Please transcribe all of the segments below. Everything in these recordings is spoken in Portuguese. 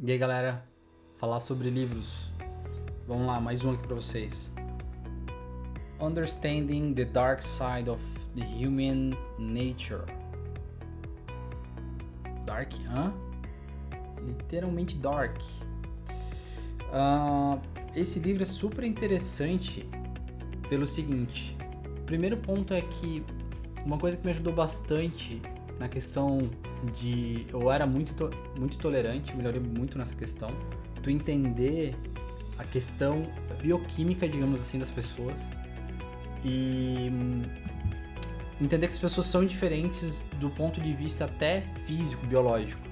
E aí galera, falar sobre livros. Vamos lá, mais um aqui pra vocês. Understanding the Dark Side of the Human Nature. Dark, hã? Literalmente dark. Esse livro é super interessante pelo seguinte. O primeiro ponto é que uma coisa que me ajudou bastante na questão de... Eu era muito tolerante, melhorei muito nessa questão. Tu entender a questão bioquímica, digamos assim, das pessoas. E entender que as pessoas são diferentes do ponto de vista até físico, biológico.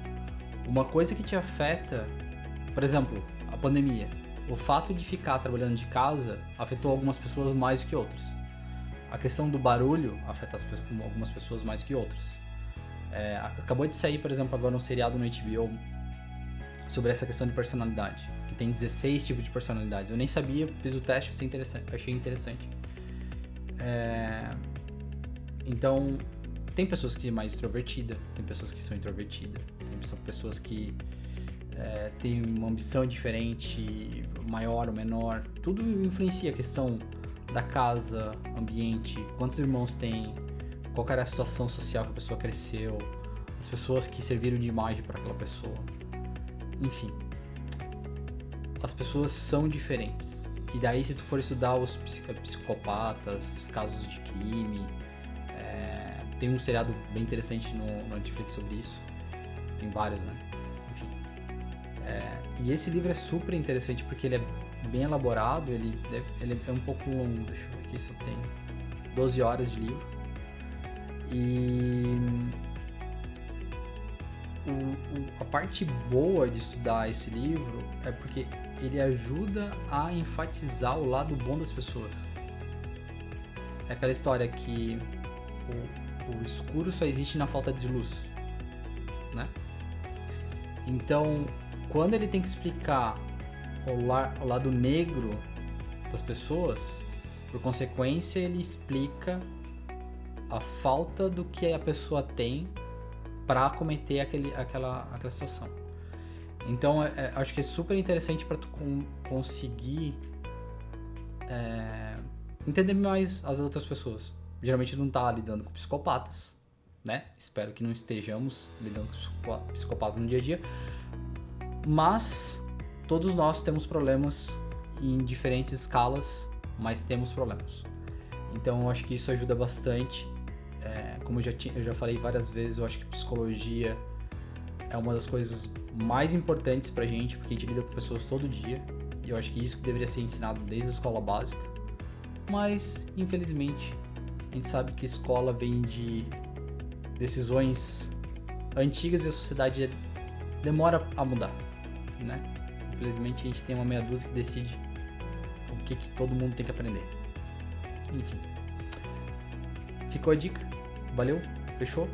Uma coisa que te afeta, por exemplo, a pandemia. O fato de ficar trabalhando de casa afetou algumas pessoas mais do que outras. A questão do barulho afeta algumas pessoas mais que outras. Acabou de sair, por exemplo, agora um seriado no HBO sobre essa questão de personalidade, que tem 16 tipos de personalidades. Eu nem sabia, fiz o teste, achei interessante. Então, tem pessoas que são mais extrovertidas, tem pessoas que são introvertidas, tem pessoas que têm uma ambição diferente, maior ou menor. Tudo influencia a questão da casa, ambiente, quantos irmãos tem, qual era a situação social que a pessoa cresceu, as pessoas que serviram de imagem para aquela pessoa. Enfim, as pessoas são diferentes. E daí, se tu for estudar os psicopatas, os casos de crime, tem um seriado bem interessante no Netflix sobre isso. Tem vários, né? Enfim. E esse livro é super interessante porque ele é bem elaborado, ele é um pouco longo. Deixa eu ver aqui se eu tenho 12 horas de livro. E a parte boa de estudar esse livro é porque ele ajuda a enfatizar o lado bom das pessoas. É aquela história que o escuro só existe na falta de luz, né? Então, quando ele tem que explicar o lado negro das pessoas, por consequência, ele explica a falta do que a pessoa tem para cometer aquela situação. Então, acho que é super interessante para tu conseguir entender mais as outras pessoas. Geralmente não tá lidando com psicopatas, né? Espero que não estejamos lidando com psicopatas no dia a dia. Mas todos nós temos problemas em diferentes escalas, mas temos problemas. Então, eu acho que isso ajuda bastante. Como eu já falei várias vezes, eu acho que psicologia é uma das coisas mais importantes pra gente, porque a gente lida com pessoas todo dia, e eu acho que isso que deveria ser ensinado desde a escola básica. Mas, infelizmente, a gente sabe que a escola vem de decisões antigas e a sociedade demora a mudar, né? Infelizmente, a gente tem uma meia dúzia que decide o que todo mundo tem que aprender. Enfim. Ficou a dica? Valeu? Fechou?